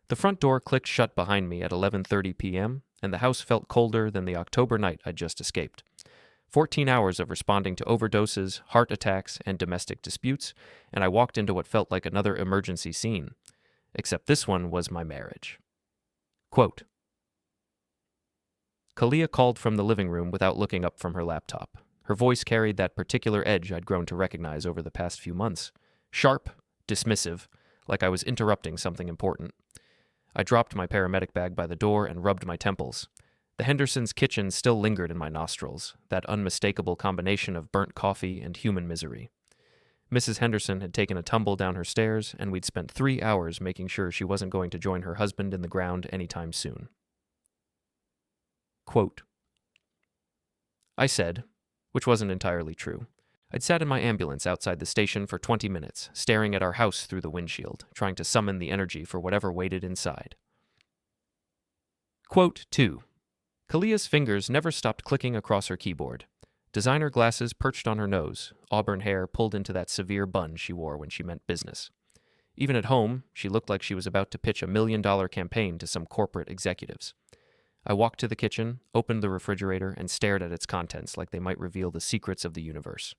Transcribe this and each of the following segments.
The front door clicked shut behind me at 11:30 p.m., and the house felt colder than the October night I'd just escaped. 14 hours of responding to overdoses, heart attacks, and domestic disputes, and I walked into what felt like another emergency scene. Except this one was my marriage. Quote, Kalia called from the living room without looking up from her laptop. Her voice carried that particular edge I'd grown to recognize over the past few months. Sharp, dismissive, like I was interrupting something important. I dropped my paramedic bag by the door and rubbed my temples. The Hendersons' kitchen still lingered in my nostrils, that unmistakable combination of burnt coffee and human misery. Mrs. Henderson had taken a tumble down her stairs, and we'd spent 3 hours making sure she wasn't going to join her husband in the ground anytime soon. Quote, I said, which wasn't entirely true. I'd sat in my ambulance outside the station for 20 minutes, staring at our house through the windshield, trying to summon the energy for whatever waited inside. Quote 2. Kalia's fingers never stopped clicking across her keyboard. Designer glasses perched on her nose, auburn hair pulled into that severe bun she wore when she meant business. Even at home, she looked like she was about to pitch $1 million campaign to some corporate executives. I walked to the kitchen, opened the refrigerator, and stared at its contents like they might reveal the secrets of the universe.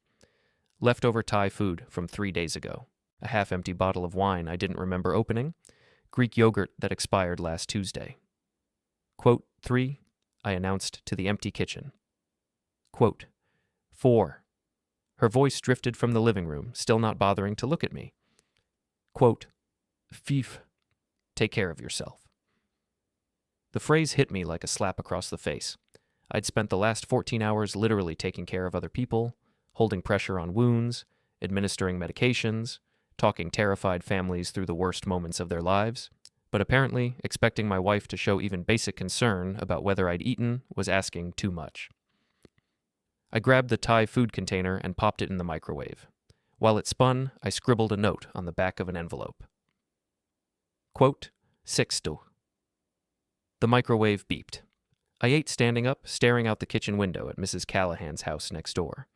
Leftover Thai food from 3 days ago, a half-empty bottle of wine I didn't remember opening, Greek yogurt that expired last Tuesday. Quote 3, I announced to the empty kitchen. Quote 4. Her voice drifted from the living room, still not bothering to look at me. Quote, Fif, take care of yourself. The phrase hit me like a slap across the face. I'd spent the last 14 hours literally taking care of other people, holding pressure on wounds, administering medications, talking terrified families through the worst moments of their lives, but apparently expecting my wife to show even basic concern about whether I'd eaten was asking too much. I grabbed the Thai food container and popped it in the microwave. While it spun, I scribbled a note on the back of an envelope. Quote, Sexto. The microwave beeped. I ate standing up, staring out the kitchen window at Mrs. Callahan's house next door.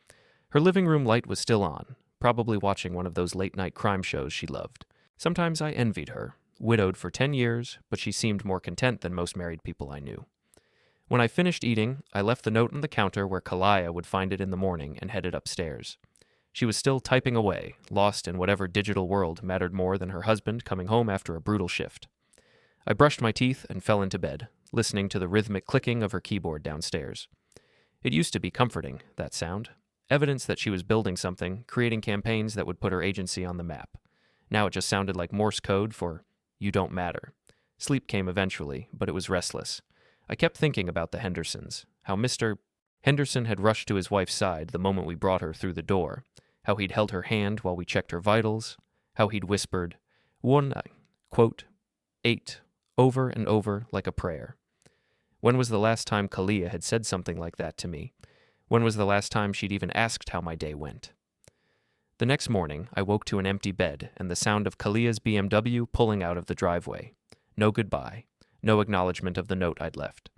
Her living room light was still on, probably watching one of those late-night crime shows she loved. Sometimes I envied her, widowed for 10 years, but she seemed more content than most married people I knew. When I finished eating, I left the note on the counter where Kalia would find it in the morning and headed upstairs. She was still typing away, lost in whatever digital world mattered more than her husband coming home after a brutal shift. I brushed my teeth and fell into bed, listening to the rhythmic clicking of her keyboard downstairs. It used to be comforting, that sound. Evidence that she was building something, creating campaigns that would put her agency on the map. Now it just sounded like Morse code for, you don't matter. Sleep came eventually, but it was restless. I kept thinking about the Hendersons, how Mr. Henderson had rushed to his wife's side the moment we brought her through the door, how he'd held her hand while we checked her vitals, how he'd whispered, one, quote, 8, over and over like a prayer. When was the last time Kalia had said something like that to me? When was the last time she'd even asked how my day went? The next morning, I woke to an empty bed and the sound of Kalia's BMW pulling out of the driveway. No goodbye, no acknowledgement of the note I'd left.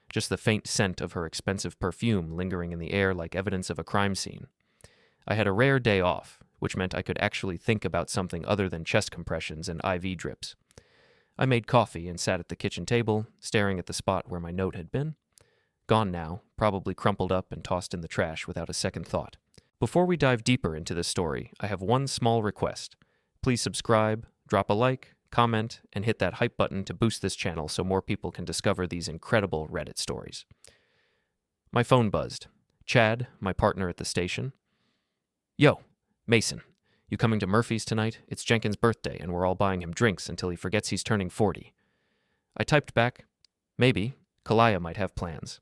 Just the faint scent of her expensive perfume lingering in the air like evidence of a crime scene. I had a rare day off, which meant I could actually think about something other than chest compressions and IV drips. I made coffee and sat at the kitchen table, staring at the spot where my note had been. Gone now, probably crumpled up and tossed in the trash without a second thought. Before we dive deeper into this story, I have one small request. Please subscribe, drop a like, comment, and hit that hype button to boost this channel so more people can discover these incredible Reddit stories. My phone buzzed. Chad, my partner at the station. Yo, Mason. You coming to Murphy's tonight? It's Jenkins' birthday, and we're all buying him drinks until he forgets he's turning 40. I typed back, maybe. Kalia might have plans.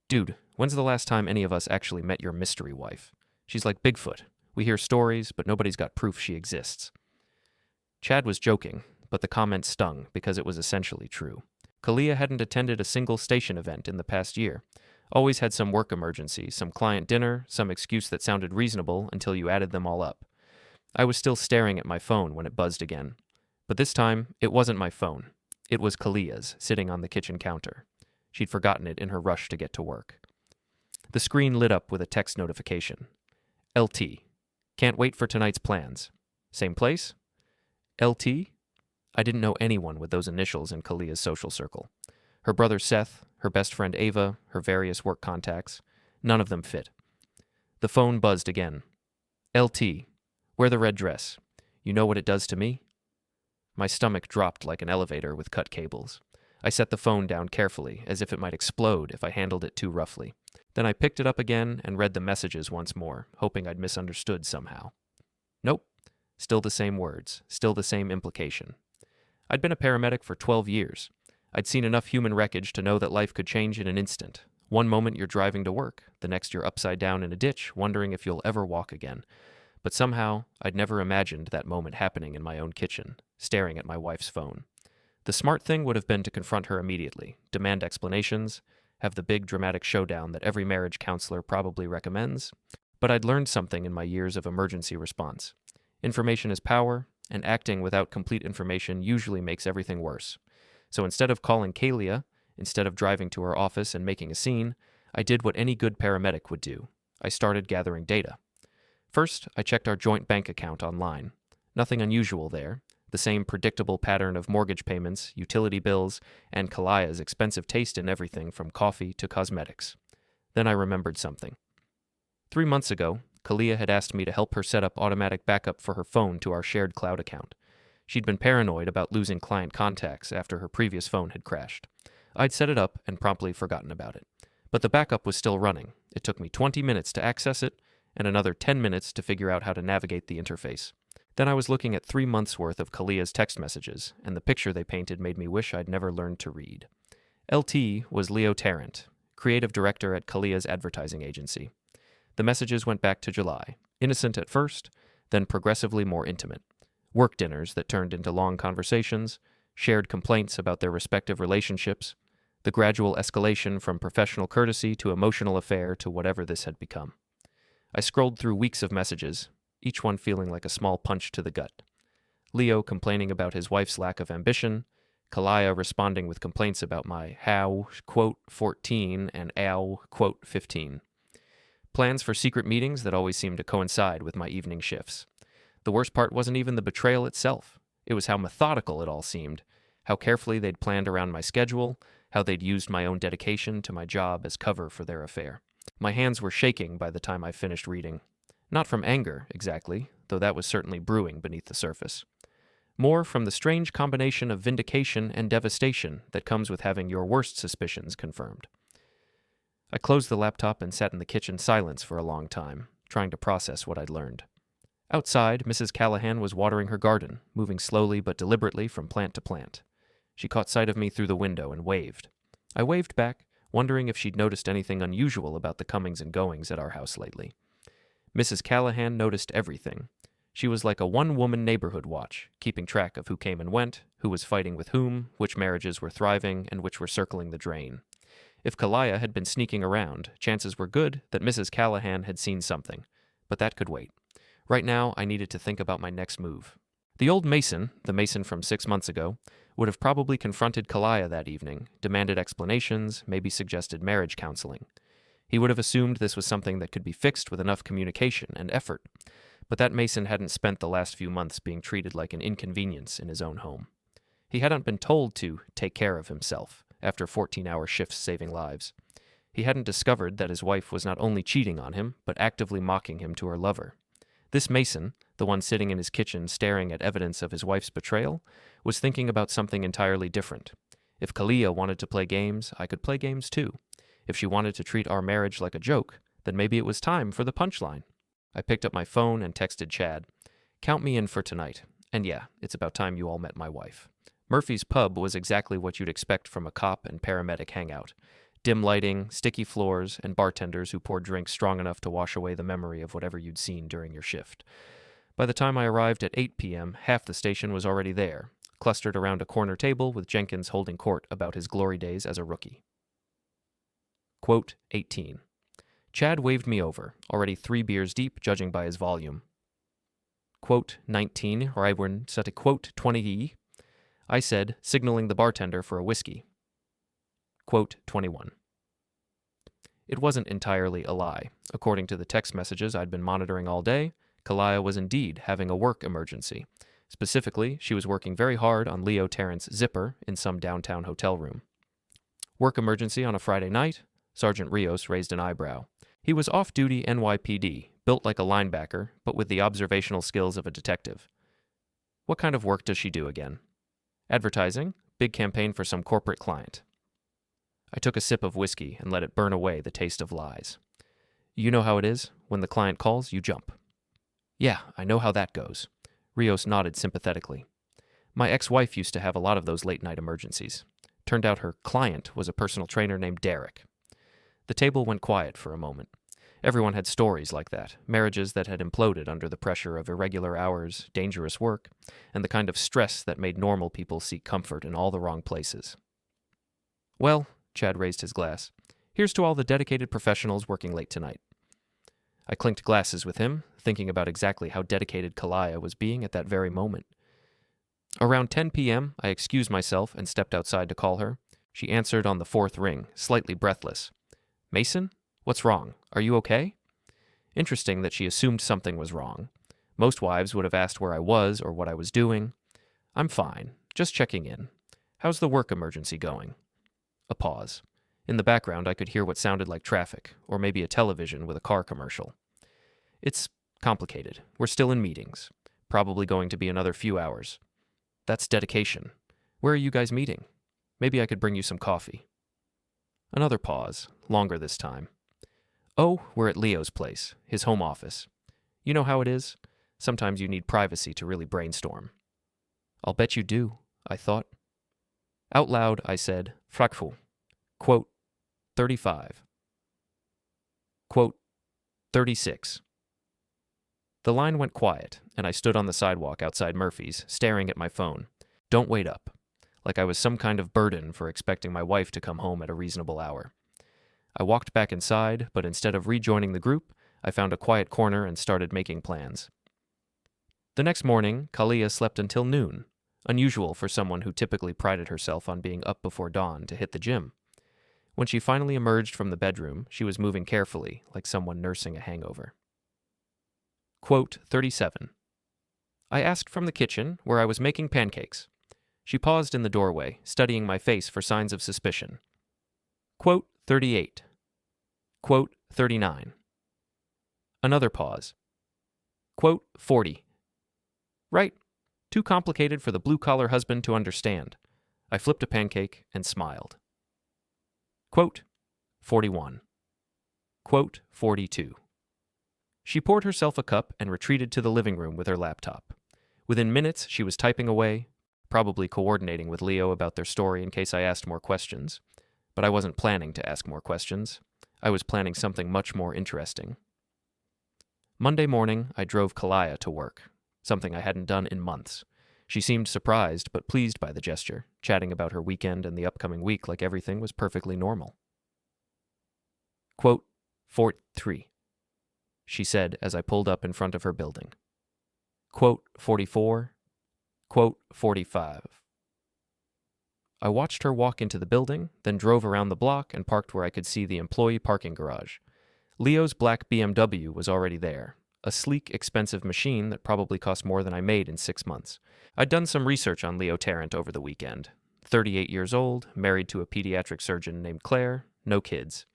Dude, when's the last time any of us actually met your mystery wife? She's like Bigfoot. We hear stories, but nobody's got proof she exists. Chad was joking, but the comment stung because it was essentially true. Kalia hadn't attended a single station event in the past year. Always had some work emergency, some client dinner, some excuse that sounded reasonable until you added them all up. I was still staring at my phone when it buzzed again. But this time, it wasn't my phone. It was Kalia's, sitting on the kitchen counter. She'd forgotten it in her rush to get to work. The screen lit up with a text notification. LT. Can't wait for tonight's plans. Same place? LT? I didn't know anyone with those initials in Kalia's social circle. Her brother Seth, her best friend Ava, her various work contacts, none of them fit. The phone buzzed again. LT, wear the red dress. You know what it does to me? My stomach dropped like an elevator with cut cables. I set the phone down carefully, as if it might explode if I handled it too roughly. Then I picked it up again and read the messages once more, hoping I'd misunderstood somehow. Nope. Still the same words, still the same implication. I'd been a paramedic for 12 years. I'd seen enough human wreckage to know that life could change in an instant. One moment you're driving to work, the next you're upside down in a ditch, wondering if you'll ever walk again. But somehow, I'd never imagined that moment happening in my own kitchen, staring at my wife's phone. The smart thing would have been to confront her immediately, demand explanations, have the big dramatic showdown that every marriage counselor probably recommends. But I'd learned something in my years of emergency response. Information is power, and acting without complete information usually makes everything worse. So instead of calling Kalia, instead of driving to her office and making a scene, I did what any good paramedic would do. I started gathering data. First, I checked our joint bank account online. Nothing unusual there. The same predictable pattern of mortgage payments, utility bills, and Kalia's expensive taste in everything from coffee to cosmetics. Then I remembered something. 3 months ago, Kalia had asked me to help her set up automatic backup for her phone to our shared cloud account. She'd been paranoid about losing client contacts after her previous phone had crashed. I'd set it up and promptly forgotten about it. But the backup was still running. It took me 20 minutes to access it, and another 10 minutes to figure out how to navigate the interface. Then I was looking at 3 months' worth of Kalia's text messages, and the picture they painted made me wish I'd never learned to read. LT was Leo Tarrant, creative director at Kalia's advertising agency. The messages went back to July, innocent at first, then progressively more intimate. Work dinners that turned into long conversations, shared complaints about their respective relationships, the gradual escalation from professional courtesy to emotional affair to whatever this had become. I scrolled through weeks of messages, each one feeling like a small punch to the gut. Leo complaining about his wife's lack of ambition, Kalia responding with complaints about my how, quote, 14 and ow, quote, 15. Plans for secret meetings that always seemed to coincide with my evening shifts. The worst part wasn't even the betrayal itself. It was how methodical it all seemed, how carefully they'd planned around my schedule, how they'd used my own dedication to my job as cover for their affair. My hands were shaking by the time I finished reading. Not from anger, exactly, though that was certainly brewing beneath the surface. More from the strange combination of vindication and devastation that comes with having your worst suspicions confirmed. I closed the laptop and sat in the kitchen silence for a long time, trying to process what I'd learned. Outside, Mrs. Callahan was watering her garden, moving slowly but deliberately from plant to plant. She caught sight of me through the window and waved. I waved back, wondering if she'd noticed anything unusual about the comings and goings at our house lately. Mrs. Callahan noticed everything. She was like a one-woman neighborhood watch, keeping track of who came and went, who was fighting with whom, which marriages were thriving, and which were circling the drain. If Kalia had been sneaking around, chances were good that Mrs. Callahan had seen something, but that could wait. Right now, I needed to think about my next move. The old Mason, the Mason from 6 months ago, would have probably confronted Kalia that evening, demanded explanations, maybe suggested marriage counseling. He would have assumed this was something that could be fixed with enough communication and effort, but that Mason hadn't spent the last few months being treated like an inconvenience in his own home. He hadn't been told to take care of himself after 14-hour shifts saving lives. He hadn't discovered that his wife was not only cheating on him, but actively mocking him to her lover. This Mason, the one sitting in his kitchen staring at evidence of his wife's betrayal, was thinking about something entirely different. If Kalia wanted to play games, I could play games too. If she wanted to treat our marriage like a joke, then maybe it was time for the punchline. I picked up my phone and texted Chad, "Count me in for tonight. And yeah, it's about time you all met my wife." Murphy's Pub was exactly what you'd expect from a cop and paramedic hangout. Dim lighting, sticky floors, and bartenders who poured drinks strong enough to wash away the memory of whatever you'd seen during your shift. By the time I arrived at 8 p.m., half the station was already there, clustered around a corner table with Jenkins holding court about his glory days as a rookie. Quote 18. Chad waved me over, already 3 beers deep, judging by his volume. Quote 19, Raiburn set a quote 20. I said, signaling the bartender for a whiskey. Quote 21. It wasn't entirely a lie. According to the text messages I'd been monitoring all day, Kalia was indeed having a work emergency. Specifically, she was working very hard on Leo Tarrant's zipper in some downtown hotel room. Work emergency on a Friday night? Sergeant Rios raised an eyebrow. He was off-duty NYPD, built like a linebacker, but with the observational skills of a detective. What kind of work does she do again? Advertising, big campaign for some corporate client. I took a sip of whiskey and let it burn away the taste of lies. You know how it is. When the client calls, you jump. Yeah, I know how that goes. Rios nodded sympathetically. My ex-wife used to have a lot of those late-night emergencies. Turned out her client was a personal trainer named Derek. The table went quiet for a moment. Everyone had stories like that, marriages that had imploded under the pressure of irregular hours, dangerous work, and the kind of stress that made normal people seek comfort in all the wrong places. Well, Chad raised his glass, here's to all the dedicated professionals working late tonight. I clinked glasses with him, thinking about exactly how dedicated Kalia was being at that very moment. Around 10 p.m., I excused myself and stepped outside to call her. She answered on the fourth ring, slightly breathless. Mason? What's wrong? Are you okay? Interesting that she assumed something was wrong. Most wives would have asked where I was or what I was doing. I'm fine. Just checking in. How's the work emergency going? A pause. In the background, I could hear what sounded like traffic, or maybe a television with a car commercial. It's complicated. We're still in meetings. Probably going to be another few hours. That's dedication. Where are you guys meeting? Maybe I could bring you some coffee. Another pause, longer this time. Oh, we're at Leo's place, his home office. You know how it is? Sometimes you need privacy to really brainstorm. I'll bet you do, I thought. Out loud, I said, Frakfu. Quote, 35. Quote, 36. The line went quiet, and I stood on the sidewalk outside Murphy's, staring at my phone. Don't wait up. Like I was some kind of burden for expecting my wife to come home at a reasonable hour. I walked back inside, but instead of rejoining the group, I found a quiet corner and started making plans. The next morning, Kalia slept until noon, unusual for someone who typically prided herself on being up before dawn to hit the gym. When she finally emerged from the bedroom, she was moving carefully, like someone nursing a hangover. Quote 37. I asked from the kitchen, where I was making pancakes. She paused in the doorway, studying my face for signs of suspicion. Quote 38. Quote 39. Another pause. Quote 40. Right. Too complicated for the blue-collar husband to understand. I flipped a pancake and smiled. Quote 41. Quote 42. She poured herself a cup and retreated to the living room with her laptop. Within minutes, she was typing away, probably coordinating with Leo about their story in case I asked more questions. But I wasn't planning to ask more questions. I was planning something much more interesting. Monday morning, I drove Kalia to work, something I hadn't done in months. She seemed surprised but pleased by the gesture, chatting about her weekend and the upcoming week like everything was perfectly normal. Quote 43. She said as I pulled up in front of her building. Quote 44. Quote 45. I watched her walk into the building, then drove around the block and parked where I could see the employee parking garage. Leo's black BMW was already there, a sleek, expensive machine that probably cost more than I made in 6 months. I'd done some research on Leo Tarrant over the weekend. 38 years old, married to a pediatric surgeon named Claire, no kids.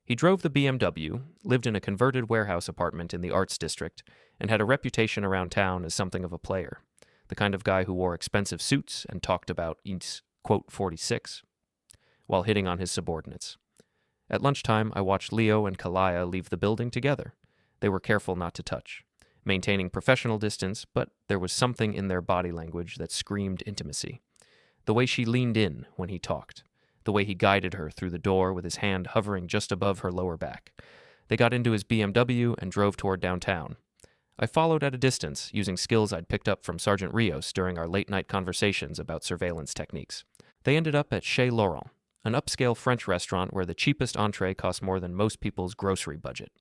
He drove the BMW, lived in a converted warehouse apartment in the Arts District, and had a reputation around town as something of a player, the kind of guy who wore expensive suits and talked about its, quote, 46, while hitting on his subordinates. At lunchtime, I watched Leo and Kalia leave the building together. They were careful not to touch, maintaining professional distance, but there was something in their body language that screamed intimacy. The way she leaned in when he talked, the way he guided her through the door with his hand hovering just above her lower back. They got into his BMW and drove toward downtown. I followed at a distance, using skills I'd picked up from Sergeant Rios during our late-night conversations about surveillance techniques. They ended up at Chez Laurent, an upscale French restaurant where the cheapest entree cost more than most people's grocery budget.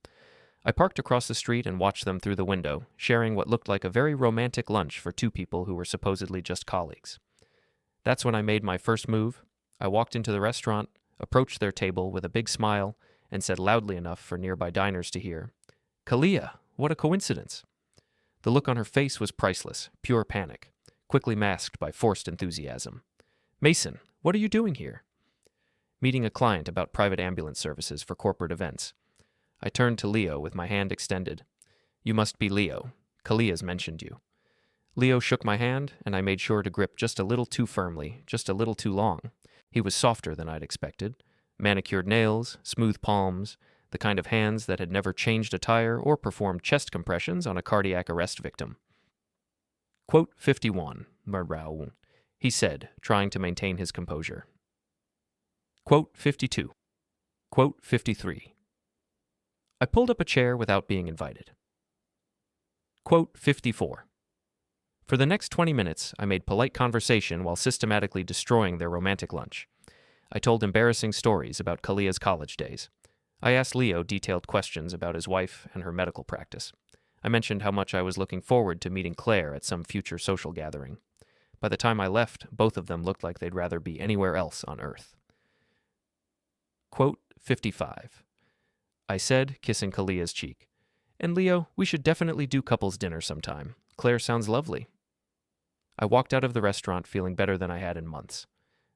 I parked across the street and watched them through the window, sharing what looked like a very romantic lunch for two people who were supposedly just colleagues. That's when I made my first move. I walked into the restaurant, approached their table with a big smile, and said loudly enough for nearby diners to hear, "Kalia, what a coincidence." The look on her face was priceless, pure panic. quickly masked by forced enthusiasm. "Mason, what are you doing here?" "Meeting a client about private ambulance services for corporate events." I turned to Leo with my hand extended. "You must be Leo. Kalia's mentioned you." Leo shook my hand, and I made sure to grip just a little too firmly, just a little too long. He was softer than I'd expected. Manicured nails, smooth palms, the kind of hands that had never changed a tire or performed chest compressions on a cardiac arrest victim. Quote 51, Marau, he said, trying to maintain his composure. Quote 52. Quote 53. I pulled up a chair without being invited. Quote 54. For the next 20 minutes, I made polite conversation while systematically destroying their romantic lunch. I told embarrassing stories about Kalia's college days. I asked Leo detailed questions about his wife and her medical practice. I mentioned how much I was looking forward to meeting Claire at some future social gathering. By the time I left, both of them looked like they'd rather be anywhere else on Earth. Quote 55. I said, kissing Kalia's cheek. And Leo, we should definitely do couples dinner sometime. Claire sounds lovely. I walked out of the restaurant feeling better than I had in months.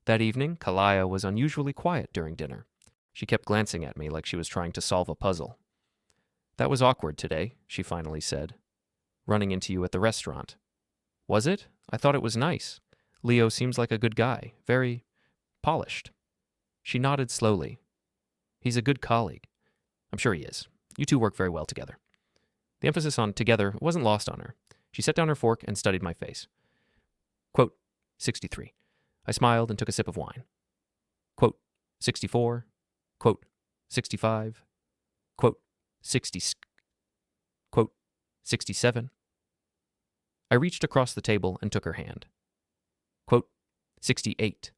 That evening, Kalia was unusually quiet during dinner. She kept glancing at me like she was trying to solve a puzzle. That was awkward today, she finally said. Running into you at the restaurant. Was it? I thought it was nice. Leo seems like a good guy, very polished. She nodded slowly. He's a good colleague. I'm sure he is. You two work very well together. The emphasis on together wasn't lost on her. She set down her fork and studied my face. Quote 63. I smiled and took a sip of wine. Quote 64. Quote 65. Quote 60. Quote 67. I reached across the table and took her hand. Quote 68.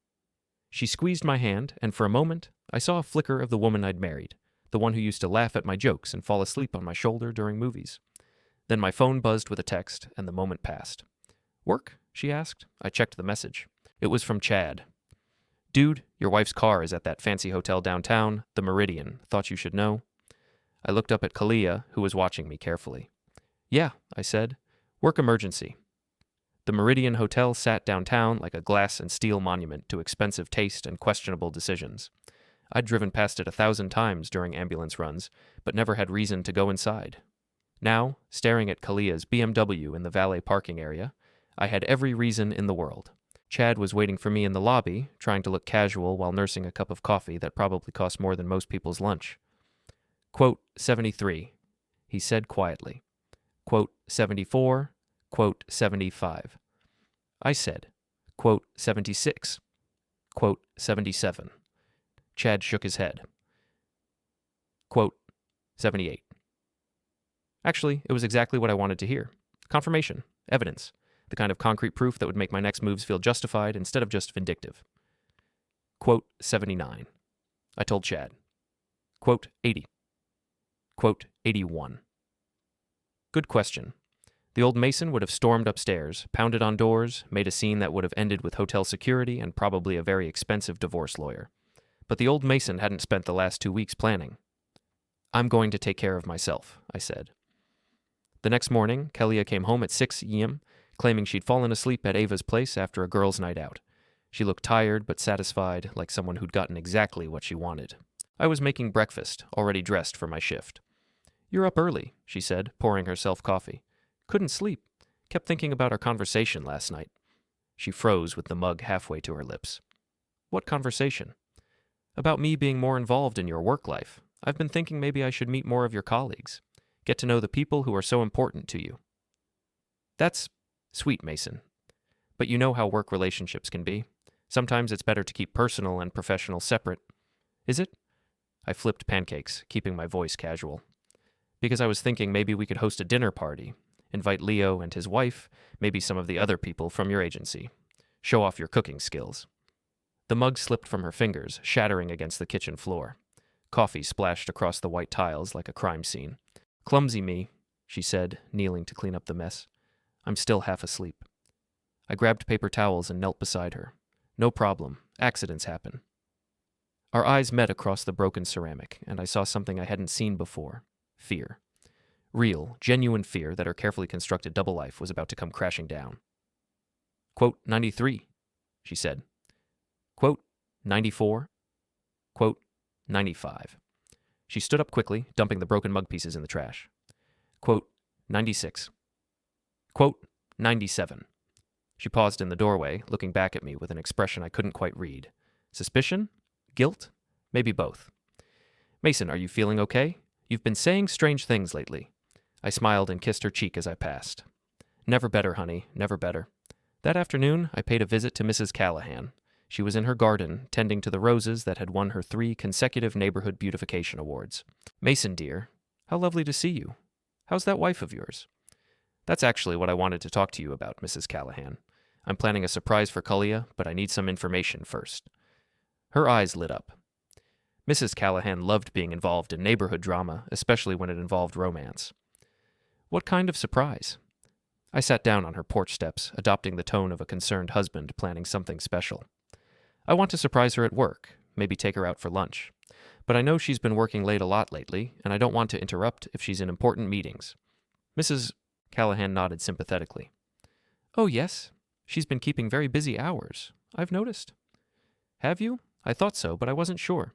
She squeezed my hand, and for a moment, I saw a flicker of the woman I'd married, the one who used to laugh at my jokes and fall asleep on my shoulder during movies. Then my phone buzzed with a text, and the moment passed. Work? She asked. I checked the message. It was from Chad. Dude, your wife's car is at that fancy hotel downtown, the Meridian. Thought you should know. I looked up at Kalia, who was watching me carefully. Yeah, I said. Work emergency. The Meridian Hotel sat downtown like a glass and steel monument to expensive taste and questionable decisions. I'd driven past it 1,000 times during ambulance runs, but never had reason to go inside. Now, staring at Kalia's BMW in the valet parking area, I had every reason in the world. Chad was waiting for me in the lobby, trying to look casual while nursing a cup of coffee that probably cost more than most people's lunch. Quote 73, he said quietly. Quote 74, quote 75. I said, quote 76, quote 77. Chad shook his head. Quote 78. Actually, it was exactly what I wanted to hear. Confirmation, evidence, the kind of concrete proof that would make my next moves feel justified instead of just vindictive. Quote 79. I told Chad. Quote 80. Quote 81. Good question. The old Mason would have stormed upstairs, pounded on doors, made a scene that would have ended with hotel security and probably a very expensive divorce lawyer. But the old Mason hadn't spent the last 2 weeks planning. I'm going to take care of myself, I said. The next morning, Kalia came home at 6 a.m., claiming she'd fallen asleep at Ava's place after a girls' night out. She looked tired but satisfied, like someone who'd gotten exactly what she wanted. I was making breakfast, already dressed for my shift. You're up early, she said, pouring herself coffee. Couldn't sleep. Kept thinking about our conversation last night. She froze with the mug halfway to her lips. What conversation? About me being more involved in your work life. I've been thinking maybe I should meet more of your colleagues. Get to know the people who are so important to you. That's sweet, Mason. But you know how work relationships can be. Sometimes it's better to keep personal and professional separate. Is it? I flipped pancakes, keeping my voice casual. Because I was thinking maybe we could host a dinner party. Invite Leo and his wife, maybe some of the other people from your agency. Show off your cooking skills. The mug slipped from her fingers, shattering against the kitchen floor. Coffee splashed across the white tiles like a crime scene. Clumsy me, she said, kneeling to clean up the mess. I'm still half asleep. I grabbed paper towels and knelt beside her. No problem. Accidents happen. Our eyes met across the broken ceramic, and I saw something I hadn't seen before. Fear. Real, genuine fear that her carefully constructed double life was about to come crashing down. Quote, 93, she said. Quote, 94. Quote, 95. She stood up quickly, dumping the broken mug pieces in the trash. Quote, 96. Quote, 97. She paused in the doorway, looking back at me with an expression I couldn't quite read. Suspicion? Guilt? Maybe both. Mason, are you feeling okay? You've been saying strange things lately. I smiled and kissed her cheek as I passed. Never better, honey, never better. That afternoon, I paid a visit to Mrs. Callahan. She was in her garden, tending to the roses that had won her 3 consecutive neighborhood beautification awards. Mason, dear, how lovely to see you. How's that wife of yours? That's actually what I wanted to talk to you about, Mrs. Callahan. I'm planning a surprise for Kalia, but I need some information first. Her eyes lit up. Mrs. Callahan loved being involved in neighborhood drama, especially when it involved romance. What kind of surprise? I sat down on her porch steps, adopting the tone of a concerned husband planning something special. I want to surprise her at work, maybe take her out for lunch. But I know she's been working late a lot lately, and I don't want to interrupt if she's in important meetings. Mrs. Callahan nodded sympathetically. Oh, yes. She's been keeping very busy hours. I've noticed. Have you? I thought so, but I wasn't sure.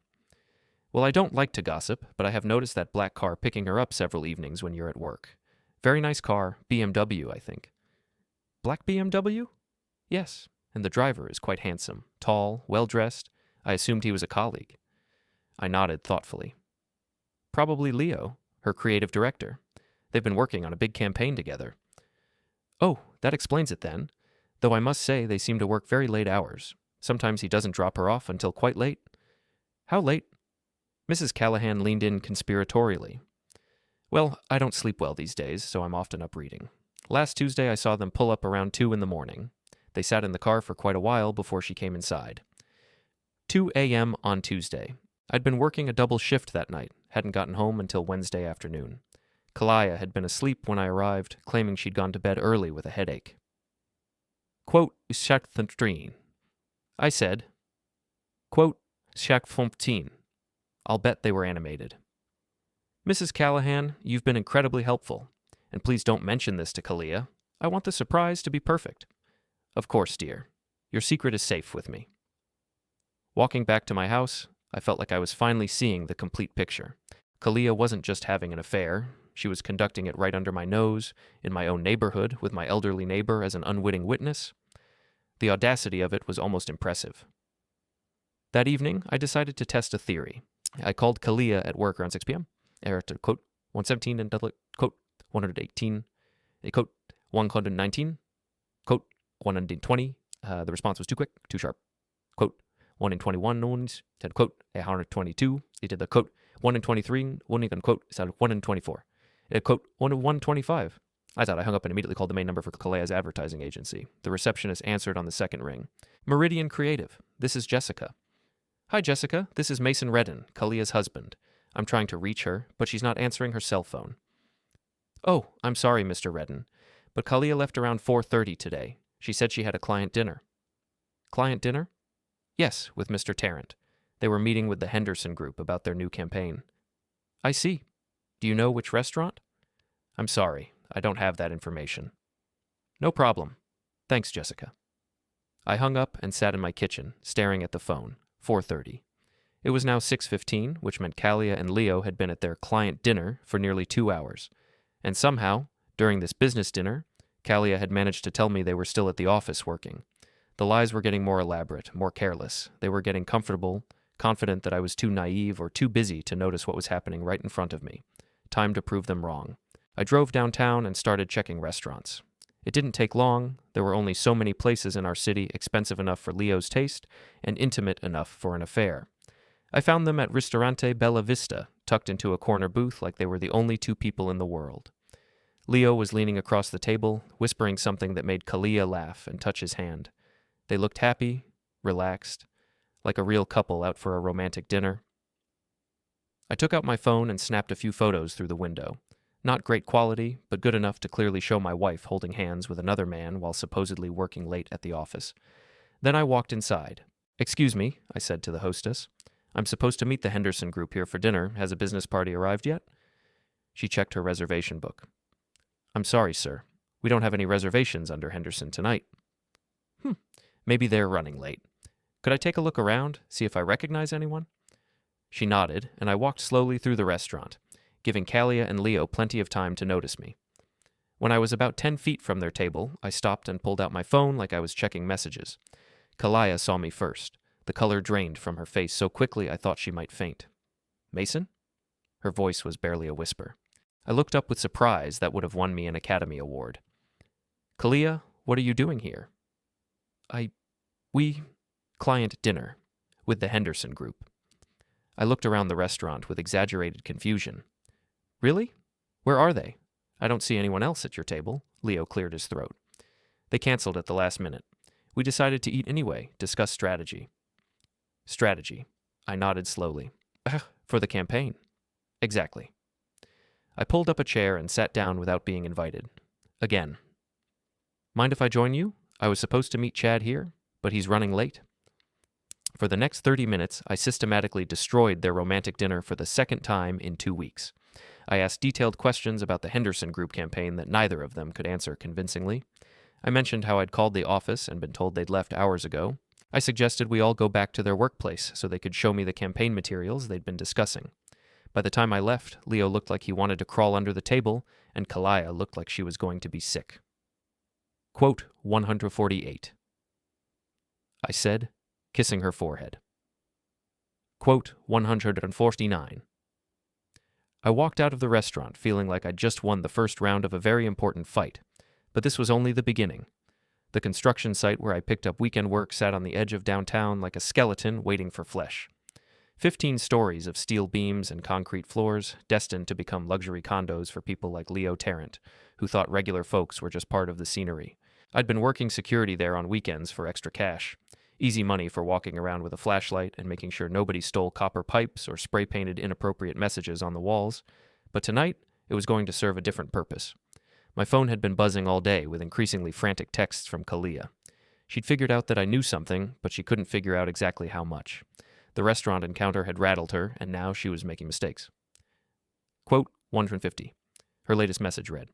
Well, I don't like to gossip, but I have noticed that black car picking her up several evenings when you're at work. Very nice car, BMW, I think. Black BMW? Yes, and the driver is quite handsome, tall, well-dressed. I assumed he was a colleague. I nodded thoughtfully. Probably Leo, her creative director. They've been working on a big campaign together. Oh, that explains it then. Though I must say they seem to work very late hours. Sometimes he doesn't drop her off until quite late. How late? Mrs. Callahan leaned in conspiratorially. Well, I don't sleep well these days, so I'm often up reading. Last Tuesday I saw them pull up around 2 in the morning. They sat in the car for quite a while before she came inside. 2 a.m. on Tuesday. I'd been working a double shift that night, hadn't gotten home until Wednesday afternoon. Kalia had been asleep when I arrived, claiming she'd gone to bed early with a headache. Quote, Shakthantrin. I said, quote, Shakfontin. I'll bet they were animated. Mrs. Callahan, you've been incredibly helpful. And please don't mention this to Kalia. I want the surprise to be perfect. Of course, dear. Your secret is safe with me. Walking back to my house, I felt like I was finally seeing the complete picture. Kalia wasn't just having an affair. She was conducting it right under my nose, in my own neighborhood, with my elderly neighbor as an unwitting witness. The audacity of it was almost impressive. That evening, I decided to test a theory. I called Kalia at work around 6 p.m. To quote 117 and quote 118, quote 119, quote 120. The response was too quick, too sharp. Quote 1 in 21 noons, said quote 122. He did the quote 1 in 23, 1 in quote, said 1 in 24. Quote 1 in 125. I hung up and immediately called the main number for Kalia's advertising agency. The receptionist answered on the second ring. Meridian Creative. This is Jessica. Hi, Jessica. This is Mason Redden, Kalia's husband. I'm trying to reach her, but she's not answering her cell phone. Oh, I'm sorry, Mr. Redden, but Kalia left around 4:30 today. She said she had a client dinner. Client dinner? Yes, with Mr. Tarrant. They were meeting with the Henderson Group about their new campaign. I see. Do you know which restaurant? I'm sorry, I don't have that information. No problem. Thanks, Jessica. I hung up and sat in my kitchen, staring at the phone. 4:30. It was now 6:15, which meant Kalia and Leo had been at their client dinner for nearly 2 hours. And somehow, during this business dinner, Kalia had managed to tell me they were still at the office working. The lies were getting more elaborate, more careless. They were getting comfortable, confident that I was too naive or too busy to notice what was happening right in front of me. Time to prove them wrong. I drove downtown and started checking restaurants. It didn't take long. There were only so many places in our city expensive enough for Leo's taste and intimate enough for an affair. I found them at Ristorante Bella Vista, tucked into a corner booth like they were the only 2 people in the world. Leo was leaning across the table, whispering something that made Kalia laugh and touch his hand. They looked happy, relaxed, like a real couple out for a romantic dinner. I took out my phone and snapped a few photos through the window. Not great quality, but good enough to clearly show my wife holding hands with another man while supposedly working late at the office. Then I walked inside. Excuse me, I said to the hostess. I'm supposed to meet the Henderson Group here for dinner. Has a business party arrived yet? She checked her reservation book. I'm sorry, sir. We don't have any reservations under Henderson tonight. Maybe they're running late. Could I take a look around, see if I recognize anyone? She nodded, and I walked slowly through the restaurant, giving Kalia and Leo plenty of time to notice me. When I was about 10 feet from their table, I stopped and pulled out my phone like I was checking messages. Kalia saw me first. The color drained from her face so quickly I thought she might faint. Mason? Her voice was barely a whisper. I looked up with surprise that would have won me an Academy Award. Kalia, what are you doing here? Client dinner, with the Henderson Group. I looked around the restaurant with exaggerated confusion. Really? Where are they? I don't see anyone else at your table. Leo cleared his throat. They canceled at the last minute. We decided to eat anyway, discuss strategy. Strategy. I nodded slowly. For the campaign. Exactly. I pulled up a chair and sat down without being invited. Again. Mind if I join you? I was supposed to meet Chad here, but he's running late. For the next 30 minutes, I systematically destroyed their romantic dinner for the second time in 2 weeks. I asked detailed questions about the Henderson Group campaign that neither of them could answer convincingly. I mentioned how I'd called the office and been told they'd left hours ago. I suggested we all go back to their workplace so they could show me the campaign materials they'd been discussing. By the time I left, Leo looked like he wanted to crawl under the table, and Kalia looked like she was going to be sick. Quote 148. I said, kissing her forehead. Quote 149. I walked out of the restaurant feeling like I'd just won the first round of a very important fight, but this was only the beginning. The construction site where I picked up weekend work sat on the edge of downtown like a skeleton waiting for flesh. 15 stories of steel beams and concrete floors, destined to become luxury condos for people like Leo Tarrant, who thought regular folks were just part of the scenery. I'd been working security there on weekends for extra cash. Easy money for walking around with a flashlight and making sure nobody stole copper pipes or spray-painted inappropriate messages on the walls. But tonight, it was going to serve a different purpose. My phone had been buzzing all day with increasingly frantic texts from Kalia. She'd figured out that I knew something, but she couldn't figure out exactly how much. The restaurant encounter had rattled her, and now she was making mistakes. Quote 150. Her latest message read.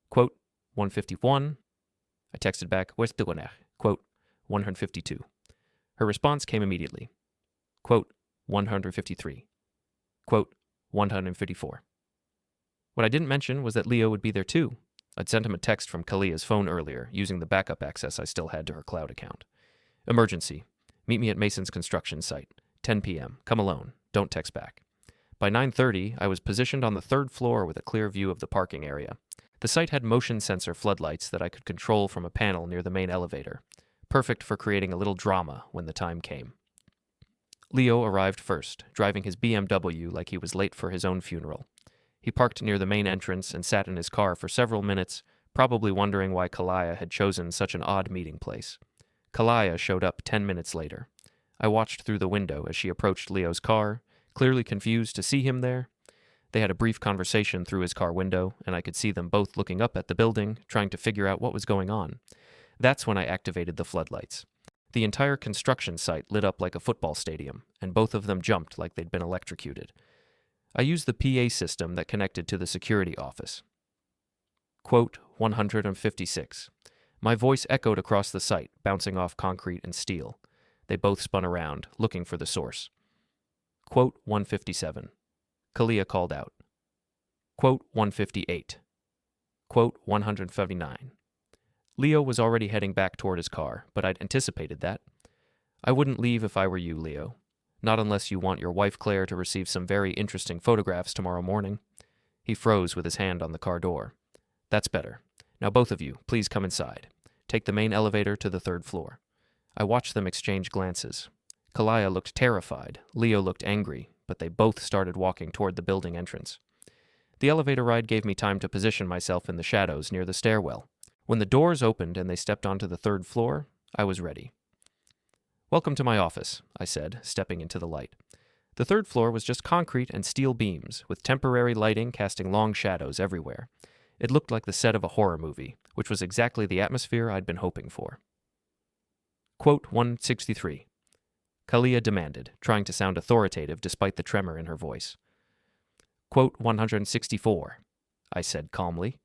Quote 151. I texted back, "Where's the winner?" Quote 152. Her response came immediately. Quote 153. Quote 154. What I didn't mention was that Leo would be there too. I'd sent him a text from Kalia's phone earlier, using the backup access I still had to her cloud account. Emergency. Meet me at Mason's construction site. 10 p.m. Come alone. Don't text back. By 9:30, I was positioned on the third floor with a clear view of the parking area. The site had motion sensor floodlights that I could control from a panel near the main elevator. Perfect for creating a little drama when the time came. Leo arrived first, driving his BMW like he was late for his own funeral. He parked near the main entrance and sat in his car for several minutes, probably wondering why Kalia had chosen such an odd meeting place. Kalia showed up 10 minutes later. I watched through the window as she approached Leo's car, clearly confused to see him there. They had a brief conversation through his car window, and I could see them both looking up at the building, trying to figure out what was going on. That's when I activated the floodlights. The entire construction site lit up like a football stadium, and both of them jumped like they'd been electrocuted. I used the PA system that connected to the security office. Quote 156. My voice echoed across the site, bouncing off concrete and steel. They both spun around, looking for the source. Quote 157. Kalia called out. Quote 158. Quote 159. Leo was already heading back toward his car, but I'd anticipated that. I wouldn't leave if I were you, Leo. Not unless you want your wife Claire to receive some very interesting photographs tomorrow morning. He froze with his hand on the car door. That's better. Now both of you, please come inside. Take the main elevator to the third floor. I watched them exchange glances. Kalia looked terrified. Leo looked angry, but they both started walking toward the building entrance. The elevator ride gave me time to position myself in the shadows near the stairwell. When the doors opened and they stepped onto the third floor, I was ready. Welcome to my office, I said, stepping into the light. The third floor was just concrete and steel beams, with temporary lighting casting long shadows everywhere. It looked like the set of a horror movie, which was exactly the atmosphere I'd been hoping for. Quote 163. Kalia demanded, trying to sound authoritative despite the tremor in her voice. Quote 164, I said calmly.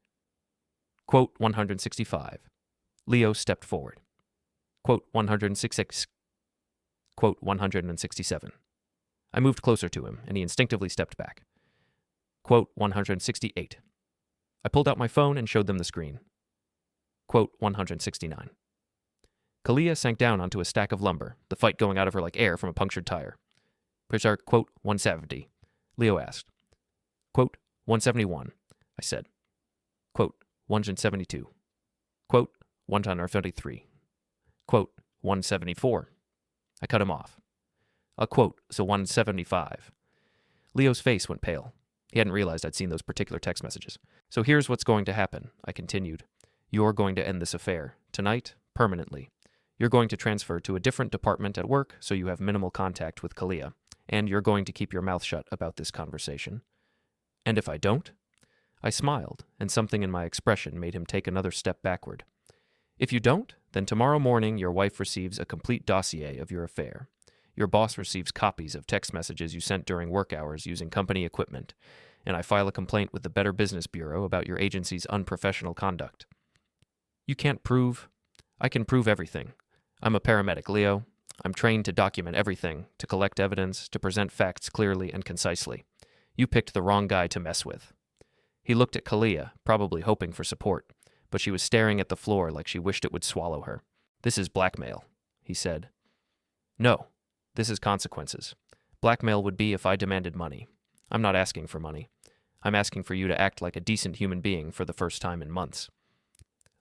Quote 165. Leo stepped forward. Quote 166. Quote 167. I moved closer to him, and he instinctively stepped back. Quote 168. I pulled out my phone and showed them the screen. Quote 169. Kalia sank down onto a stack of lumber, the fight going out of her like air from a punctured tire. Quote 170. Leo asked. Quote 171. I said. Quote 172. Quote 133. Quote 174. I cut him off. Quote, so 175. Leo's face went pale. He hadn't realized I'd seen those particular text messages. So here's what's going to happen, I continued. You're going to end this affair. Tonight, permanently. You're going to transfer to a different department at work so you have minimal contact with Kalia. And you're going to keep your mouth shut about this conversation. And if I don't? I smiled, and something in my expression made him take another step backward. If you don't, then tomorrow morning your wife receives a complete dossier of your affair. Your boss receives copies of text messages you sent during work hours using company equipment, and I file a complaint with the Better Business Bureau about your agency's unprofessional conduct. You can't prove. I can prove everything. I'm a paramedic, Leo. I'm trained to document everything, to collect evidence, to present facts clearly and concisely. You picked the wrong guy to mess with. He looked at Kalia, probably hoping for support, but she was staring at the floor like she wished it would swallow her. This is blackmail, he said. No. This is consequences. Blackmail would be if I demanded money. I'm not asking for money. I'm asking for you to act like a decent human being for the first time in months.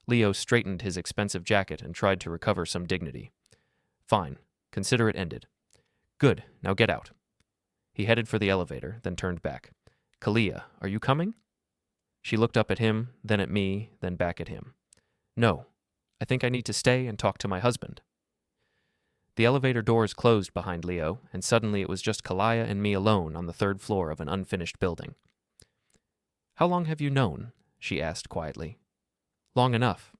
Leo straightened his expensive jacket and tried to recover some dignity. Fine. Consider it ended. Good. Now get out. He headed for the elevator, then turned back. Kalia, are you coming? She looked up at him, then at me, then back at him. No. I think I need to stay and talk to my husband. The elevator doors closed behind Leo, and suddenly it was just Kalia and me alone on the third floor of an unfinished building. How long have you known? She asked quietly. Long enough.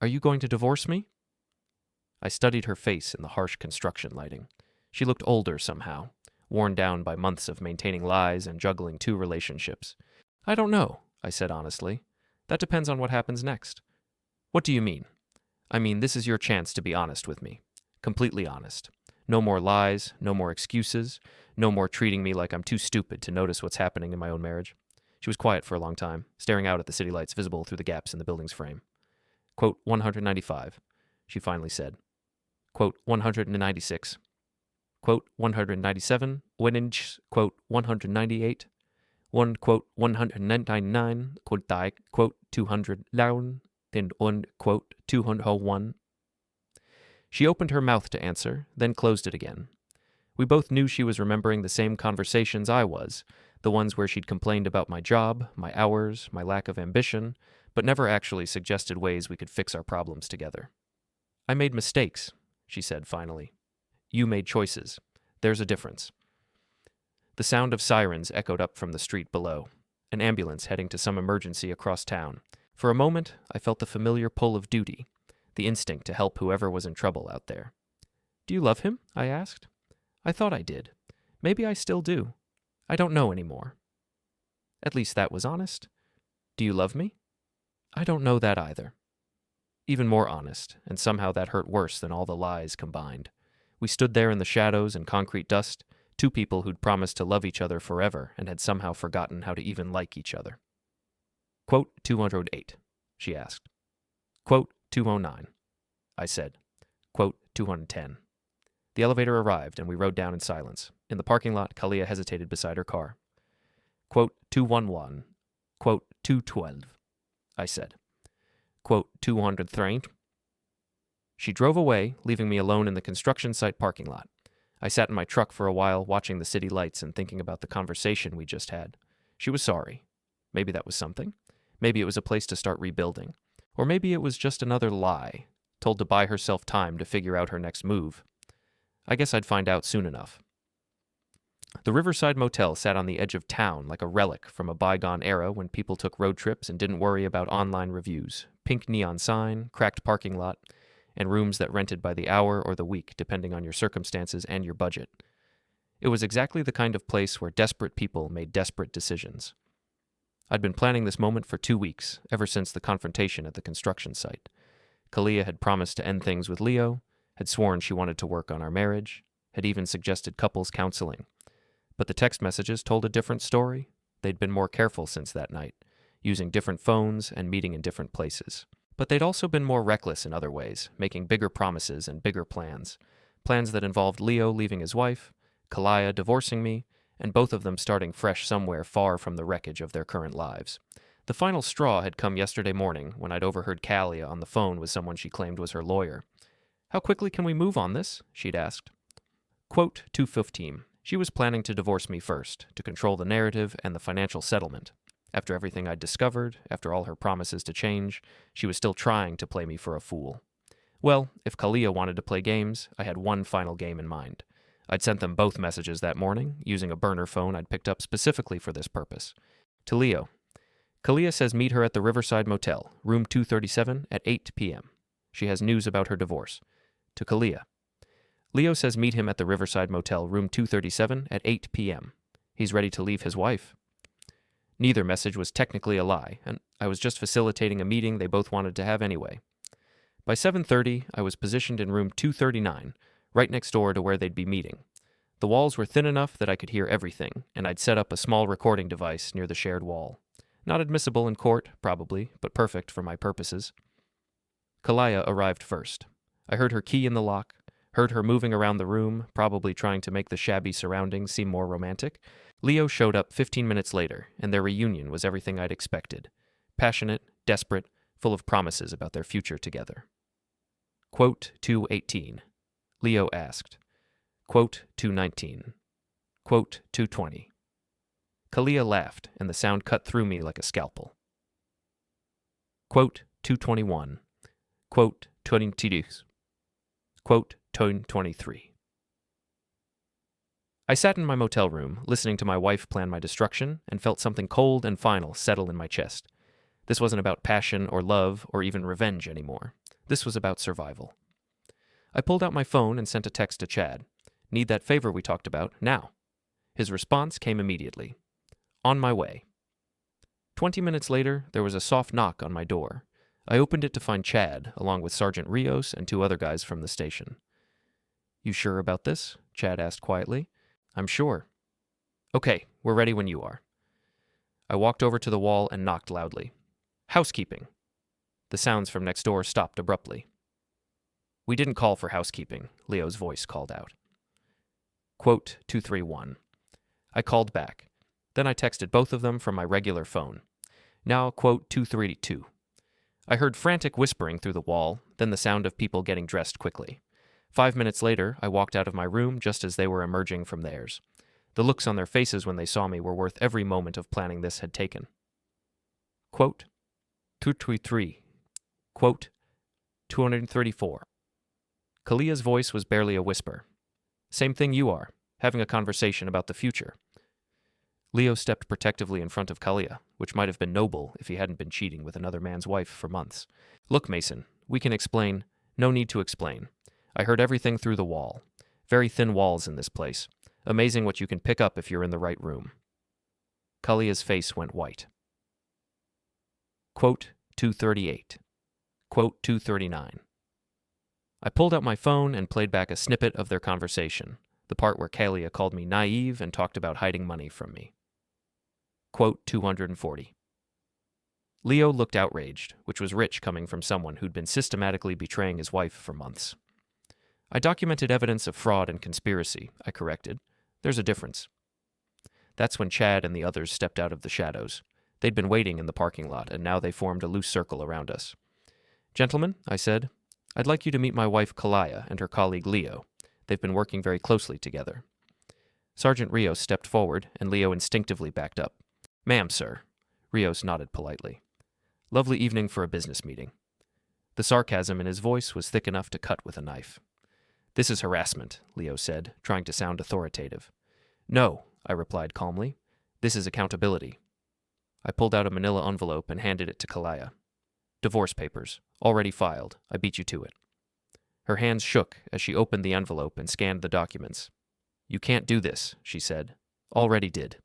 Are you going to divorce me? I studied her face in the harsh construction lighting. She looked older somehow, worn down by months of maintaining lies and juggling two relationships. I don't know, I said honestly. That depends on what happens next. What do you mean? I mean, this is your chance to be honest with me. Completely honest. No more lies, no more excuses, no more treating me like I'm too stupid to notice what's happening in my own marriage. She was quiet for a long time, staring out at the city lights visible through the gaps in the building's frame. Quote 195, she finally said. Quote 196. Quote 197, quote 198, quote 199, quote 200 down, then quote 201. She opened her mouth to answer, then closed it again. We both knew she was remembering the same conversations I was, the ones where she'd complained about my job, my hours, my lack of ambition, but never actually suggested ways we could fix our problems together. I made mistakes, she said finally. You made choices. There's a difference. The sound of sirens echoed up from the street below, an ambulance heading to some emergency across town. For a moment, I felt the familiar pull of duty, the instinct to help whoever was in trouble out there. Do you love him? I asked. I thought I did. Maybe I still do. I don't know anymore. At least that was honest. Do you love me? I don't know that either. Even more honest, and somehow that hurt worse than all the lies combined. We stood there in the shadows and concrete dust, two people who'd promised to love each other forever and had somehow forgotten how to even like each other. Quote 208, she asked. Quote 209, I said. Quote 210. The elevator arrived and we rode down in silence. In the parking lot, Kalia hesitated beside her car. Quote 211. Quote 212, I said. Quote 203. She drove away, leaving me alone in the construction site parking lot. I sat in my truck for a while, watching the city lights and thinking about the conversation we just had. She was sorry. Maybe that was something. Maybe it was a place to start rebuilding. Or maybe it was just another lie, told to buy herself time to figure out her next move. I guess I'd find out soon enough. The Riverside Motel sat on the edge of town like a relic from a bygone era when people took road trips and didn't worry about online reviews, pink neon sign, cracked parking lot, and rooms that rented by the hour or the week depending on your circumstances and your budget. It was exactly the kind of place where desperate people made desperate decisions. I'd been planning this moment for 2 weeks, ever since the confrontation at the construction site. Kalia had promised to end things with Leo, had sworn she wanted to work on our marriage, had even suggested couples counseling. But the text messages told a different story. They'd been more careful since that night, using different phones and meeting in different places. But they'd also been more reckless in other ways, making bigger promises and bigger plans. Plans that involved Leo leaving his wife, Kalia divorcing me, and both of them starting fresh somewhere far from the wreckage of their current lives. The final straw had come yesterday morning when I'd overheard Kalia on the phone with someone she claimed was her lawyer. "How quickly can we move on this?" she'd asked. Quote 2:15. She was planning to divorce me first, to control the narrative and the financial settlement. After everything I'd discovered, after all her promises to change, she was still trying to play me for a fool. Well, if Kalia wanted to play games, I had one final game in mind. I'd sent them both messages that morning, using a burner phone I'd picked up specifically for this purpose. To Leo. Kalia says meet her at the Riverside Motel, room 237 at 8 p.m. She has news about her divorce. To Kalia. Leo says meet him at the Riverside Motel, room 237 at 8 p.m. He's ready to leave his wife. Neither message was technically a lie, and I was just facilitating a meeting they both wanted to have anyway. By 7:30, I was positioned in room 239, right next door to where they'd be meeting. The walls were thin enough that I could hear everything, and I'd set up a small recording device near the shared wall. Not admissible in court, probably, but perfect for my purposes. Kalia arrived first. I heard her key in the lock, heard her moving around the room, probably trying to make the shabby surroundings seem more romantic. Leo showed up 15 minutes later, and their reunion was everything I'd expected. Passionate, desperate, full of promises about their future together. Quote 2:18. Leo asked. Quote 2:19. Quote 2:20. Kalia laughed, and the sound cut through me like a scalpel. Quote 2:21. Quote 22. Quote 2:23. I sat in my motel room, listening to my wife plan my destruction, and felt something cold and final settle in my chest. This wasn't about passion or love or even revenge anymore. This was about survival. I pulled out my phone and sent a text to Chad. Need that favor we talked about, now. His response came immediately. On my way. 20 minutes later, there was a soft knock on my door. I opened it to find Chad, along with Sergeant Rios and two other guys from the station. You sure about this? Chad asked quietly. I'm sure. Okay, we're ready when you are. I walked over to the wall and knocked loudly. Housekeeping. The sounds from next door stopped abruptly. We didn't call for housekeeping, Leo's voice called out. Quote 231. I called back. Then I texted both of them from my regular phone. Now, quote 232. I heard frantic whispering through the wall, then the sound of people getting dressed quickly. 5 minutes later, I walked out of my room just as they were emerging from theirs. The looks on their faces when they saw me were worth every moment of planning this had taken. Quote 233. Quote 234. Kalia's voice was barely a whisper. Same thing you are, having a conversation about the future. Leo stepped protectively in front of Kalia, which might have been noble if he hadn't been cheating with another man's wife for months. Look, Mason, we can explain. No need to explain. I heard everything through the wall. Very thin walls in this place. Amazing what you can pick up if you're in the right room. Kalia's face went white. Quote 238. Quote 239. I pulled out my phone and played back a snippet of their conversation, the part where Kalia called me naive and talked about hiding money from me. Quote 240. Leo looked outraged, which was rich coming from someone who'd been systematically betraying his wife for months. I documented evidence of fraud and conspiracy, I corrected. There's a difference. That's when Chad and the others stepped out of the shadows. They'd been waiting in the parking lot, and now they formed a loose circle around us. Gentlemen, I said, I'd like you to meet my wife Kalia and her colleague Leo. They've been working very closely together. Sergeant Rios stepped forward, and Leo instinctively backed up. Ma'am, sir. Rios nodded politely. Lovely evening for a business meeting. The sarcasm in his voice was thick enough to cut with a knife. This is harassment, Leo said, trying to sound authoritative. No, I replied calmly. This is accountability. I pulled out a manila envelope and handed it to Kalia. Divorce papers, already filed. I beat you to it. Her hands shook as she opened the envelope and scanned the documents. You can't do this, she said. Already did.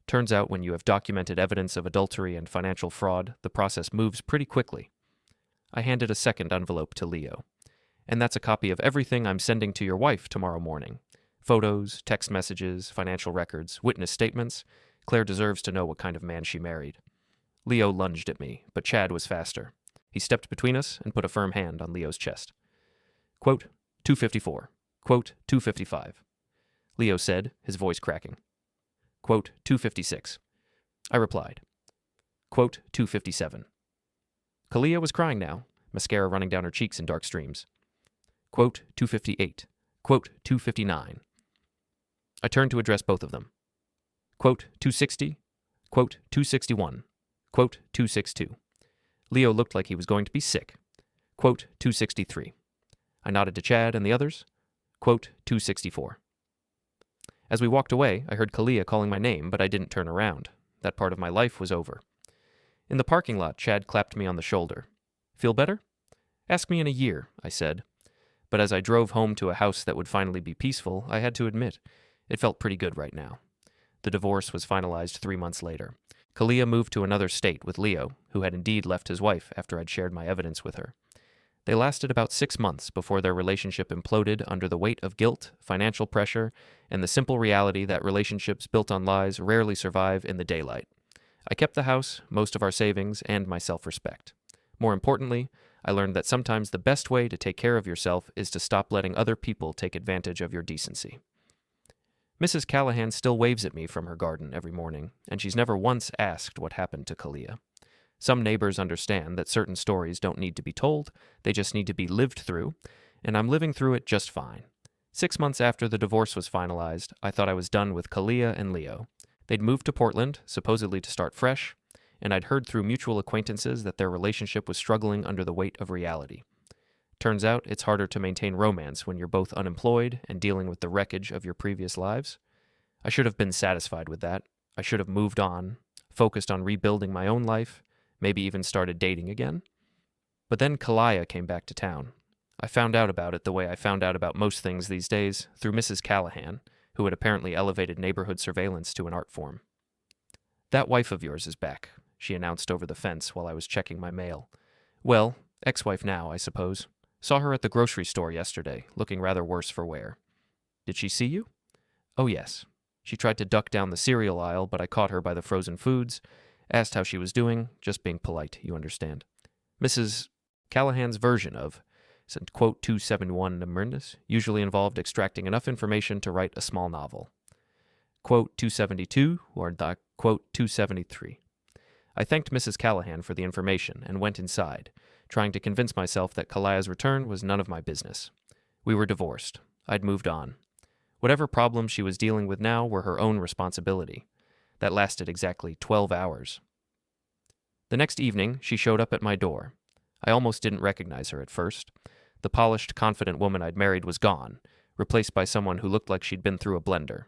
Turns out when you have documented evidence of adultery and financial fraud, the process moves pretty quickly. I handed a second envelope to Leo. "And that's a copy of everything I'm sending to your wife tomorrow morning. Photos, text messages, financial records, witness statements. Claire deserves to know what kind of man she married." Leo lunged at me, but Chad was faster. He stepped between us and put a firm hand on Leo's chest. Quote, 254. Quote, 255. Leo said, his voice cracking. Quote, 256. I replied. Quote, 257. Kalia was crying now, mascara running down her cheeks in dark streams. Quote, 258. Quote, 259. I turned to address both of them. Quote, 260. Quote, 261. Quote, 262. Leo looked like he was going to be sick. Quote, 263. I nodded to Chad and the others. Quote, 264. As we walked away, I heard Kalia calling my name, but I didn't turn around. That part of my life was over. In the parking lot, Chad clapped me on the shoulder. "Feel better?" "Ask me in a year," I said. But as I drove home to a house that would finally be peaceful, I had to admit, it felt pretty good right now. The divorce was finalized 3 months later. Kalia moved to another state with Leo, who had indeed left his wife after I'd shared my evidence with her. They lasted about 6 months before their relationship imploded under the weight of guilt, financial pressure, and the simple reality that relationships built on lies rarely survive in the daylight. I kept the house, most of our savings, and my self-respect. More importantly, I learned that sometimes the best way to take care of yourself is to stop letting other people take advantage of your decency. Mrs. Callahan still waves at me from her garden every morning, and she's never once asked what happened to Kalia. Some neighbors understand that certain stories don't need to be told, they just need to be lived through, and I'm living through it just fine. 6 months after the divorce was finalized, I thought I was done with Kalia and Leo. They'd moved to Portland, supposedly to start fresh, and I'd heard through mutual acquaintances that their relationship was struggling under the weight of reality. Turns out it's harder to maintain romance when you're both unemployed and dealing with the wreckage of your previous lives. I should have been satisfied with that. I should have moved on, focused on rebuilding my own life, maybe even started dating again. But then Kalia came back to town. I found out about it the way I found out about most things these days, through Mrs. Callahan, who had apparently elevated neighborhood surveillance to an art form. "That wife of yours is back," she announced over the fence while I was checking my mail. "Well, ex-wife now, I suppose. Saw her at the grocery store yesterday, looking rather worse for wear." "Did she see you?" "Oh, yes. She tried to duck down the cereal aisle, but I caught her by the frozen foods. Asked how she was doing, just being polite, you understand. Mrs. Callahan's version of, quote, 271 emergencies usually involved extracting enough information to write a small novel. Quote 272 or quote 273. I thanked Mrs. Callahan for the information and went inside, trying to convince myself that Kalia's return was none of my business. We were divorced. I'd moved on. Whatever problems she was dealing with now were her own responsibility. That lasted exactly 12 hours. The next evening, she showed up at my door. I almost didn't recognize her at first. The polished, confident woman I'd married was gone, replaced by someone who looked like she'd been through a blender.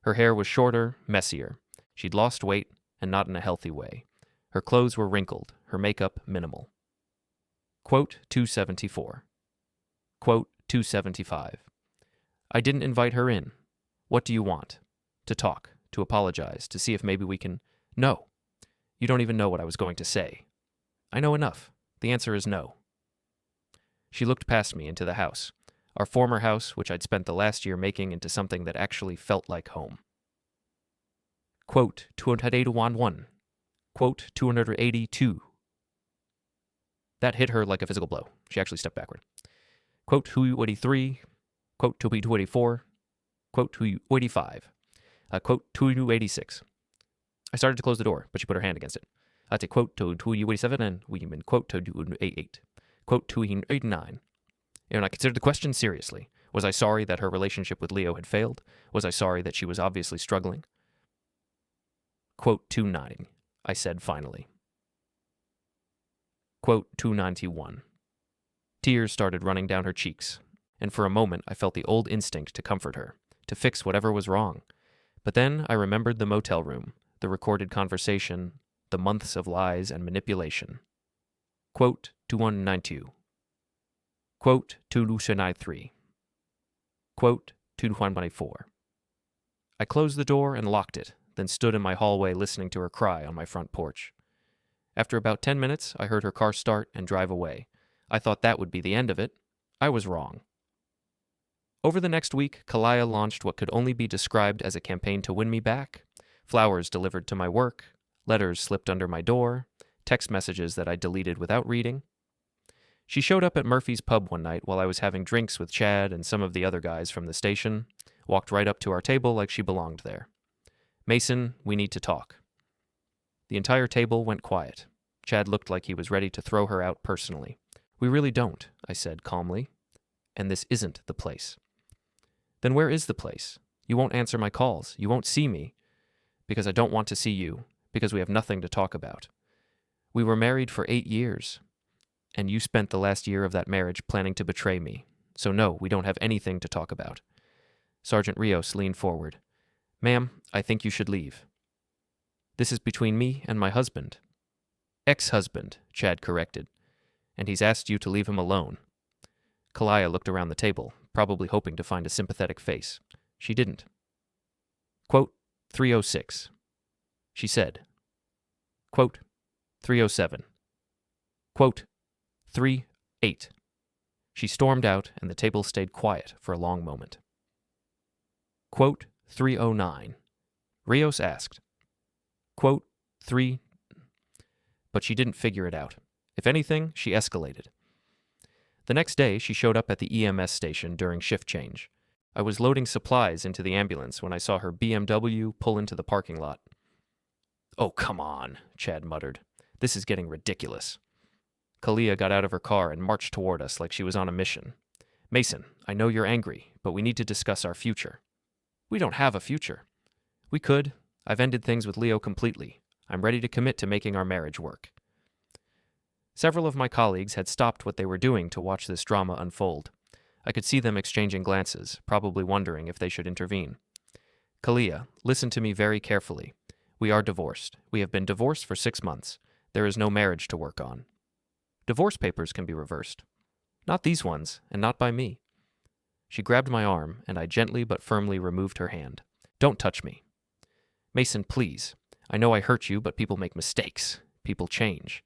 Her hair was shorter, messier. She'd lost weight, and not in a healthy way. Her clothes were wrinkled, her makeup minimal. Quote 274. Quote 275. I didn't invite her in. What do you want? To talk, to apologize, to see if maybe we can... No. You don't even know what I was going to say. I know enough. The answer is no. She looked past me into the house, our former house, which I'd spent the last year making into something that actually felt like home. Quote 281. Quote 282. That hit her like a physical blow. She actually stepped backward. Quote 283. Quote 284. Quote 285. Quote 286. I started to close the door, but she put her hand against it. I'd say quote 287 and we mean quote 288. Quote 289. And I considered the question seriously. Was I sorry that her relationship with Leo had failed? Was I sorry that she was obviously struggling? Quote 290. I said finally. Quote 291. Tears started running down her cheeks, and for a moment I felt the old instinct to comfort her, to fix whatever was wrong. But then I remembered the motel room, the recorded conversation, the months of lies and manipulation. Quote 2192. Quote 2293. Quote 2294. I closed the door and locked it, then stood in my hallway listening to her cry on my front porch. After about 10 minutes, I heard her car start and drive away, I thought that would be the end of it. I was wrong. Over the next week, Kalia launched what could only be described as a campaign to win me back. Flowers delivered to my work, letters slipped under my door, text messages that I deleted without reading. She showed up at Murphy's pub one night while I was having drinks with Chad and some of the other guys from the station, walked right up to our table like she belonged there. "Mason, we need to talk." The entire table went quiet. Chad looked like he was ready to throw her out personally. "We really don't," I said calmly. "And this isn't the place." "Then where is the place? You won't answer my calls. You won't see me. Because I don't want to see you. Because we have nothing to talk about. We were married for 8 years. And you spent the last year of that marriage planning to betray me. So no, we don't have anything to talk about." Sergeant Rios leaned forward. "Ma'am, I think you should leave." "This is between me and my husband." "Ex-husband," Chad corrected. "And he's asked you to leave him alone." Kalia looked around the table, probably hoping to find a sympathetic face. She didn't. Quote, 306. She said. Quote, 307. Quote, 3-8. She stormed out, and the table stayed quiet for a long moment. Quote, 309. Rios asked. Quote, 3. But she didn't figure it out. If anything, she escalated. The next day, she showed up at the EMS station during shift change. I was loading supplies into the ambulance when I saw her BMW pull into the parking lot. "Oh, come on," Chad muttered. "This is getting ridiculous." Kalia got out of her car and marched toward us like she was on a mission. "Mason, I know you're angry, but we need to discuss our future." "We don't have a future." "We could. I've ended things with Leo completely. I'm ready to commit to making our marriage work." Several of my colleagues had stopped what they were doing to watch this drama unfold. I could see them exchanging glances, probably wondering if they should intervene. "Kalia, listen to me very carefully. We are divorced. We have been divorced for 6 months. There is no marriage to work on. Divorce papers can be reversed. Not these ones, and not by me." She grabbed my arm, and I gently but firmly removed her hand. "Don't touch me." "Mason, please. I know I hurt you, but people make mistakes. People change."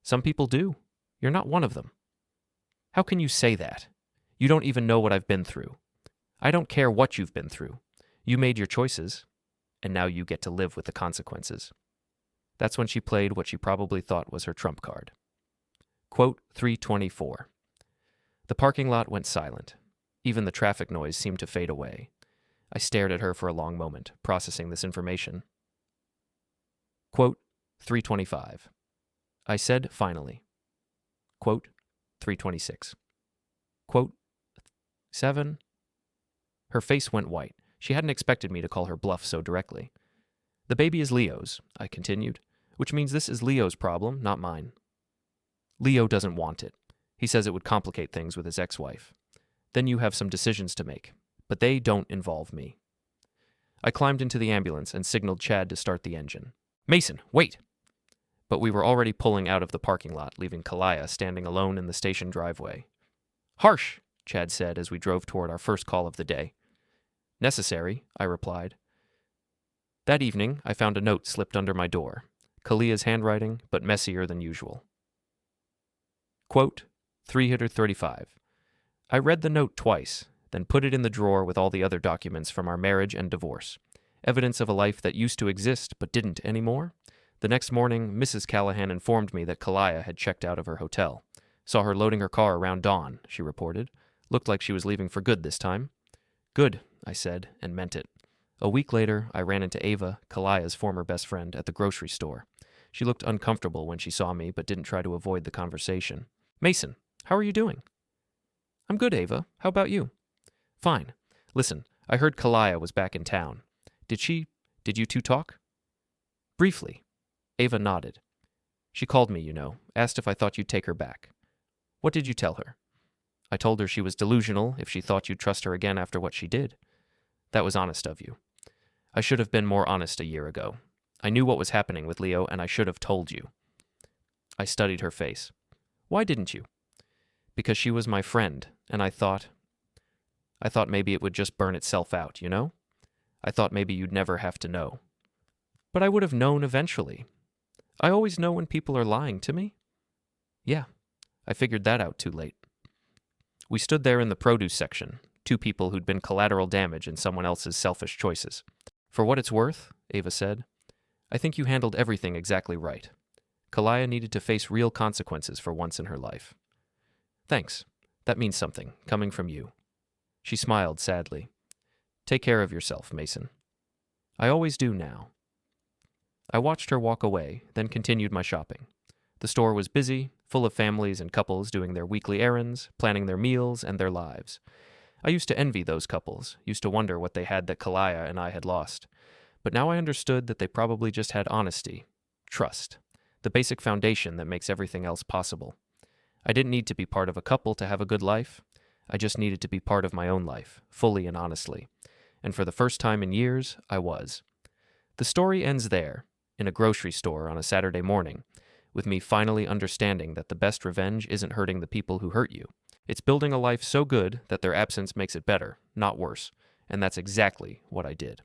"Some people do. You're not one of them." "How can you say that? You don't even know what I've been through. I don't care what you've been through. You made your choices, and now you get to live with the consequences." That's when she played what she probably thought was her trump card. Quote, 324. The parking lot went silent. Even the traffic noise seemed to fade away. I stared at her for a long moment, processing this information. Quote, 325. I said finally. Quote, 326. Quote, 7. Her face went white. She hadn't expected me to call her bluff so directly. "The baby is Leo's," I continued, "which means this is Leo's problem, not mine. Leo doesn't want it. He says it would complicate things with his ex-wife. Then you have some decisions to make, but they don't involve me." I climbed into the ambulance and signaled Chad to start the engine. "Mason, wait!" But we were already pulling out of the parking lot, leaving Kalia standing alone in the station driveway. "Harsh," Chad said as we drove toward our first call of the day. "Necessary," I replied. That evening, I found a note slipped under my door. Kalia's handwriting, but messier than usual. Quote, 335. I read the note twice, then put it in the drawer with all the other documents from our marriage and divorce. Evidence of a life that used to exist but didn't anymore. The next morning, Mrs. Callahan informed me that Kalia had checked out of her hotel. Saw her loading her car around dawn, she reported. Looked like she was leaving for good this time. "Good," I said, and meant it. A week later, I ran into Ava, Kalia's former best friend, at the grocery store. She looked uncomfortable when she saw me, but didn't try to avoid the conversation. "Mason, how are you doing?" "I'm good, Ava. How about you?" "Fine. Listen, I heard Kalia was back in town. Did you two talk?" "Briefly." Ava nodded. "She called me, asked if I thought you'd take her back." "What did you tell her?" "I told her she was delusional if she thought you'd trust her again after what she did." "That was honest of you. I should have been more honest a year ago. I knew what was happening with Leo, and I should have told you." I studied her face. "Why didn't you?" "Because she was my friend, and I thought maybe it would just burn itself out, I thought maybe you'd never have to know." "But I would have known eventually. I always know when people are lying to me." "Yeah, I figured that out too late. We stood there in the produce section, two people who'd been collateral damage in someone else's selfish choices. For what it's worth, Ava said, I think you handled everything exactly right. Kalia needed to face real consequences for once in her life. Thanks. That means something, coming from you. She smiled sadly. Take care of yourself, Mason. I always do now. I watched her walk away, then continued my shopping. The store was busy, full of families and couples doing their weekly errands, planning their meals and their lives. I used to envy those couples, used to wonder what they had that Kalia and I had lost. But now I understood that they probably just had honesty, trust, the basic foundation that makes everything else possible. I didn't need to be part of a couple to have a good life. I just needed to be part of my own life, fully and honestly. And for the first time in years, I was. The story ends there, in a grocery store on a Saturday morning, with me finally understanding that the best revenge isn't hurting the people who hurt you. It's building a life so good that their absence makes it better, not worse. And that's exactly what I did.